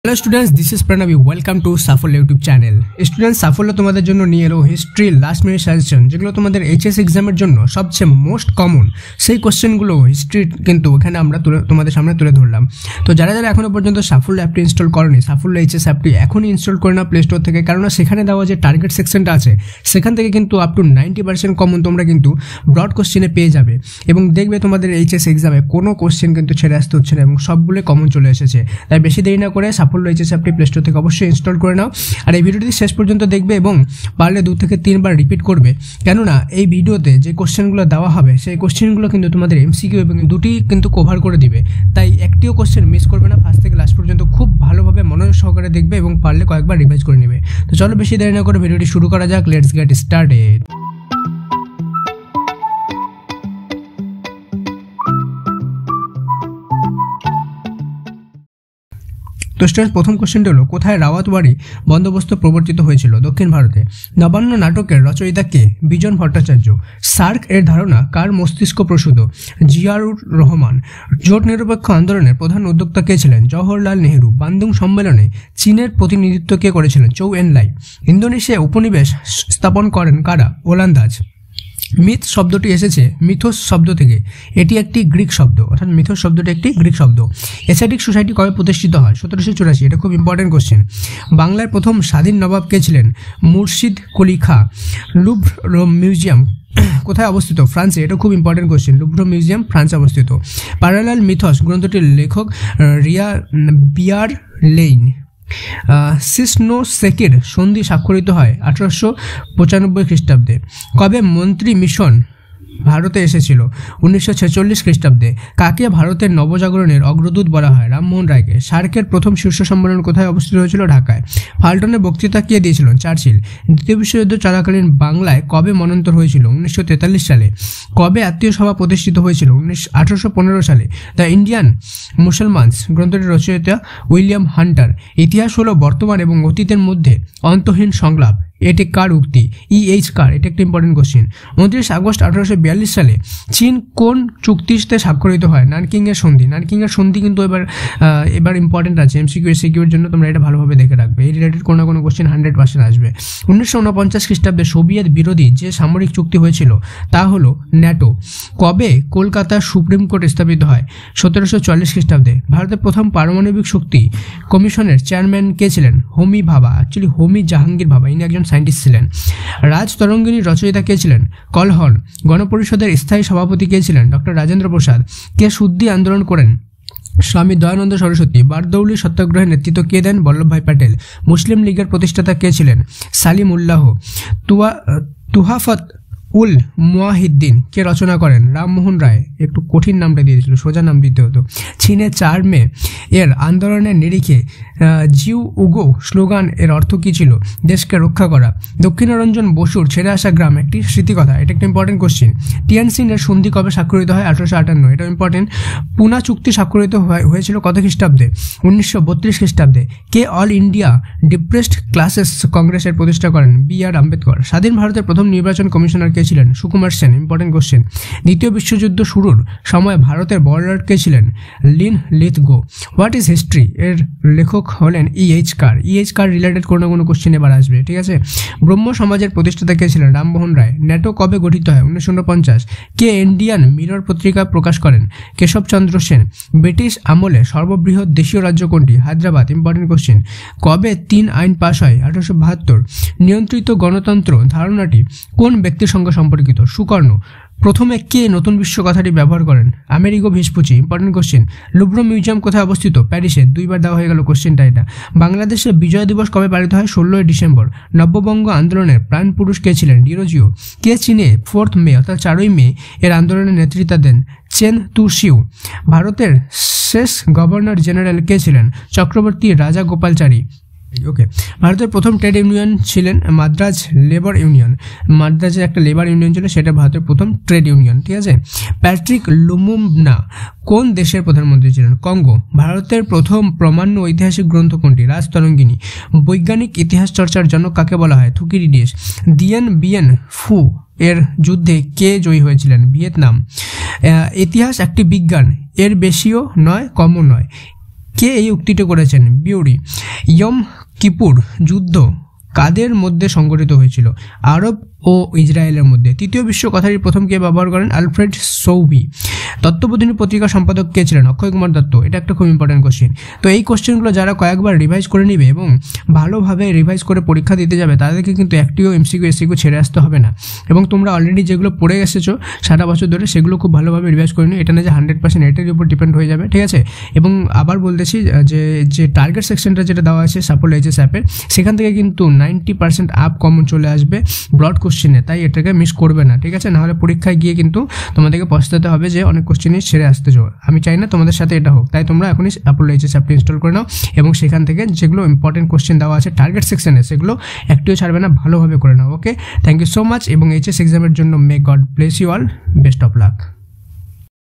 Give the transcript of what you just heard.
Hello students, this is Pranabi. Welcome to Safalya YouTube channel. Students, Safalya তোমাদের জন্য নিয়ে এলো হিস্ট্রি লাস্ট মিনিট সাজেশন, যেগুলো তোমাদের এইচএস এক্সামের জন্য সবচেয়ে মোস্ট কমন সেই কোশ্চেনগুলো হিস্ট্রি কিন্তু এখানে আমরা তোমাদের সামনে তুলে ধরলাম। তো যারা যারা এখনো পর্যন্ত সাফল্য অ্যাপটি ইনস্টল করনি, সাফল্য এইচএস অ্যাপটি এখনই ইনস্টল করে নাও প্লে স্টোর থেকে, কারণ সেখানে দেওয়া যে টার্গেট সেকশনটা আছে সেখান থেকে কিন্তু আপ টু 90% কমন তোমরা কিন্তু ব্রড কোশ্চেনে পেয়ে যাবে, এবং দেখবে তোমাদের এইচএস এক্সামে কোনো কোশ্চেন কিন্তু ছেড়ে আসতে হচ্ছে না এবং সবগুলো কমন চলে এসেছে। তাই বেশি দেরি না করে সাফল্য এইচএস অ্যাপটি প্লে স্টোর থেকে অবশ্যই ইনস্টল করে নাও, আর এই ভিডিওটি শেষ পর্যন্ত দেখবে এবং পারলে 2 থেকে 3 বার রিপিট করবে, কেননা এই ভিডিওতে যে কোশ্চেনগুলো দেওয়া হবে সেই কোশ্চেনগুলো কিন্তু তোমাদের এমসিকিউ এবং দুটি কিন্তু কভার করে দিবে। তাই একটিও কোশ্চেন মিস করবে না, ফার্স্ট থেকে লাস্ট পর্যন্ত খুব ভালোভাবে মনোযোগ সহকারে দেখবে এবং পারলে কয়েকবার রিভাইজ করে নেবে। তো চলো বেশি দেরি না করে ভিডিওটি শুরু করা যাক। Let's get started. তো স্টুডেন্ট, প্রথম কোশ্চেনটি হলো, কোথায় রাওয়াতবাড়ি বন্দোবস্ত প্রবর্তিত হয়েছিল? দক্ষিণ ভারতে। নবান্ন নাটকের রচয়িতা কে? বিজন ভট্টাচার্য। সার্ক এর ধারণা কার মস্তিষ্ক প্রসূত? জিয়াউর রহমান। জোট নিরপেক্ষ আন্দোলনের প্রধান উদ্যোক্তা কে ছিলেন? জওহরলাল নেহেরু। বান্দুং সম্মেলনে চীনের প্রতিনিধিত্ব কে করেছিলেন? চৌ এন লাই। ইন্দোনেশিয়ায় উপনিবেশ স্থাপন করেন কারা? ওলন্দাজ। মিথ শব্দটি এসেছে মিথোস শব্দ থেকে, এটি একটি গ্রিক শব্দ, অর্থাৎ মিথোস শব্দটি একটি গ্রিক শব্দ। এশিয়াটিক সোসাইটি কবে প্রতিষ্ঠিত হয়? 1784। এটা খুব ইম্পর্টেন্ট কোশ্চেন। বাংলার প্রথম স্বাধীন নবাব কে ছিলেন? মুর্শিদ কুলি খাঁ। লুভ্র মিউজিয়াম কোথায় অবস্থিত? ফ্রান্সে। এটা খুব ইম্পর্টেন্ট কোশ্চেন। লুভ্র মিউজিয়াম ফ্রান্সে অবস্থিত। প্যারালাল মিথস গ্রন্থটির লেখক বিয়ার লেইন। সিসনোসেকির সন্ধি স্বাক্ষরিত হয় 1895 খ্রিস্টাব্দে। কবে মন্ত্রী মিশন ভারতে এসেছিল? 1946 খ্রিস্টাব্দে। কাকে ভারতের নবজাগরণের অগ্রদূত বলা হয়? রামমোহন রায়কে। সার্কের প্রথম শীর্ষ সম্মেলন কোথায় অবস্থিত হয়েছিল? ঢাকায়। ফাল্টনের বক্তৃতা কে দিয়েছিলেন? চার্চিল। দ্বিতীয় বিশ্বযুদ্ধ চলাকালীন বাংলায় কবে মন্বন্তর হয়েছিল? 1943 সালে। কবে আত্মীয় সভা প্রতিষ্ঠিত হয়েছিল? 1815 সালে। দ্য ইন্ডিয়ান মুসলমানস গ্রন্থটির রচয়িতা উইলিয়াম হান্টার। ইতিহাস হলো বর্তমান এবং অতীতের মধ্যে অন্তহীন সংলাপ, এটি কার উক্তি? E.H. কার। এটা একটা ইম্পর্টেন্ট কোশ্চেন। 29 আগস্ট 1842 সালে চীন কোন চুক্তিতে স্বাক্ষরিত হয়? নানকিং এর সন্ধি। নানকিং এর সন্ধি কিন্তু এবার ইম্পর্টেন্ট আছে, এমসিকিউ এর জন্য তোমরা এটা ভালোভাবে দেখে রাখবে। এই রিলেটেড কোনো না কোনো কোশ্চেন 100% আসবে। 1949 খ্রিস্টাব্দে সোভিয়েত বিরোধী যে সামরিক চুক্তি হয়েছিল তা হলো ন্যাটো। কবে কলকাতার সুপ্রিম কোর্ট স্থাপিত হয়? 1740 খ্রিস্টাব্দে। ভারতের প্রথম পারমাণবিক শক্তি কমিশনের চেয়ারম্যান কে ছিলেন? হোমি ভাবা। অ্যাকচুয়ালি হোমি জাহাঙ্গীর ভাবা, ইনি একজন সায়েন্টিস্ট ছিলেন। রাজ তরঙ্গিনীর রচয়িতা কে ছিলেন? কলহন। গণপরিষদের স্থায়ী সভাপতি কে ছিলেন? ডক্টর রাজেন্দ্র প্রসাদ। কে শুদ্ধি আন্দোলন করেন? স্বামী দয়ানন্দ সরস্বতী। বারদৌলি সত্যাগ্রহের নেতৃত্ব কে দেন? বল্লভভাই প্যাটেল। মুসলিম লীগের প্রতিষ্ঠাতা কে ছিলেন? সালিম উল্লাহ। তুহাফত উল মুয়াহিদ্দিন কে রচনা করেন? রামমোহন রায়। একটু কঠিন নামটা দিয়ে দিয়েছিল, সোজা নাম দিতে হতো। চীনে 4 মে এর আন্দোলনের নিরিখে জিউ উগো স্লোগান এর অর্থ কী ছিল? দেশকে রক্ষা করা। দক্ষিণারঞ্জন বসুর ছেড়ে আসা গ্রাম একটি স্মৃতিকথা। এটা একটা ইম্পর্টেন্ট কোশ্চেন। টিয়ানসিন এর সন্ধি কবে স্বাক্ষরিত হয়? 1858। এটা ইম্পর্টেন্ট। পুনা চুক্তি স্বাক্ষরিত হয়েছিল কত খ্রিস্টাব্দে? 1932 খ্রিস্টাব্দে। কে অল ইন্ডিয়া ডিপ্রেসড ক্লাসেস কংগ্রেসের প্রতিষ্ঠা করেন? B.R. আম্বেদকর। স্বাধীন ভারতের প্রথম নির্বাচন কমিশনার কে ছিলেন? সুকুমার সেন। Important question. দ্বিতীয় বিশ্বযুদ্ধ শুরুর সময় ভারতের বর্ডার কে ছিলেন? Linlithgow. What is history এর লেখক হলেন E.H. কার। E.H. কার রিলেটেড কোনো না কোনো কোশ্চেন এবার আসবে, ঠিক আছে। ব্রহ্ম সমাজের প্রতিষ্ঠাতা কে ছিলেন? রামমোহন রায়। ন্যাটো কবে গঠিত হয়? 1949। কে ইন্ডিয়ান মিরর পত্রিকা প্রকাশ করেন? কেশবচন্দ্র সেন। ব্রিটিশ আমলে সর্ববৃহৎ দেশীয় রাজ্য কোনটি? হায়দ্রাবাদ। Important question. কবে 3 আইন পাস হয়? 1872। নিয়ন্ত্রিত গণতন্ত্র ধারণাটি কোন ব্যক্তির সঙ্গে সম্পর্কিত? সুকর্ণ। প্রথমে কে নতুন বিশ্ব কথাটি ব্যবহার করেন? Amerigo Vespucci. Important question. Louvre museum কোথায় অবস্থিত? প্যারিসে। 2 বার দেওয়া হয়ে গেল কোশ্চেনটা এটা। বাংলাদেশে বিজয় দিবস কবে পালিত হয়? 16 ডিসেম্বর। নব্যবঙ্গ আন্দোলনের প্রাণ পুরুষ কে ছিলেন? ডিরোজিও। কে চীনে 4 মে অর্থাৎ 4 মে এর আন্দোলনের নেতৃত্ব দেন? চেন তুশিউ। ভারতের শেষ গভর্নর জেনারেল কে ছিলেন? চক্রবর্তী রাজা গোপালচারী। ওকে। ভারতের প্রথম ট্রেড ইউনিয়ন ছিলেন মাদ্রাজ লেবার ইউনিয়ন। মাদ্রাজের একটা লেবার ইউনিয়ন ছিল, সেটা ভারতের প্রথম ট্রেড ইউনিয়ন, ঠিক আছে। প্যাট্রিক লুমুম্বনা কোন দেশের প্রধানমন্ত্রী ছিলেন? কঙ্গো। ভারতের প্রথম প্রামাণ্য ঐতিহাসিক গ্রন্থ কোনটি? রাজ তরঙ্গিনী। বৈজ্ঞানিক ইতিহাস চর্চার জনক কাকে বলা হয়? থুকিডিডিয়াস। দিয়েন বিয়েন ফু এর যুদ্ধে কে জয়ী হয়েছিলেন? ভিয়েতনাম। ইতিহাস একটি বিজ্ঞান, এর বেশিও নয় কমও নয়। কে এই উক্তিটি করেছেন? বিউরি। ইয়ম কিপুর যুদ্ধ কাদের মধ্যে সংঘটিত হয়েছিল? আরব ও ইসরায়েলের মধ্যে। তৃতীয় বিশ্ব কথাটি প্রথম কে ব্যবহার করেন? আলফ্রেড সৌভি। তত্ত্ববোধিনী পত্রিকার সম্পাদক কে ছিলেন? অক্ষয় কুমার দত্ত। এটা একটা খুব ইম্পর্টেন্ট কোশ্চেন। তো এই কোশ্চেনগুলো যারা কয়েকবার রিভাইজ করে নিবে এবং ভালোভাবে রিভাইজ করে পরীক্ষা দিতে যাবে তাদেরকে কিন্তু একটিও এমসিকিউ এসিকিউ ছেড়ে আসতে হবে না। এবং তোমরা অলরেডি যেগুলো পড়ে এসেছো সারা বছর ধরে সেগুলো খুব ভালোভাবে রিভাইজ করে নিও। এটা না যে 100% এটার উপর ডিপেন্ড হয়ে যাবে, ঠিক আছে? এবং আবার বলতেছি যে টার্গেট সেকশনটা যেটা দেওয়া আছে সাপোর্ট এইচএস অ্যাপের, সেখান থেকে কিন্তু 90% আপ কমন চলে আসবে ব্রড কোশ্চেনে, তাই এটাকে মিস করবে না, ঠিক আছে? নাহলে পরীক্ষায় গিয়ে কিন্তু তোমাদেরকে পস্তাতে হবে যে অনেক কোশ্চেনই ছেড়ে আসতে যাও। আমি চাই না তোমাদের সাথে এটা হোক, তাই তোমরা এখনই অ্যাপোলো এইচএস অ্যাপটি ইনস্টল করে নাও এবং সেখান থেকে যেগুলো ইম্পর্টেন্ট কোশ্চেন দেওয়া আছে টার্গেট সেকশনে সেগুলো একটিও ছাড়বে না, ভালোভাবে করে নাও। Okay, thank you so much. এবং এইচএস এক্সামের জন্য may God bless you all, best of lakh.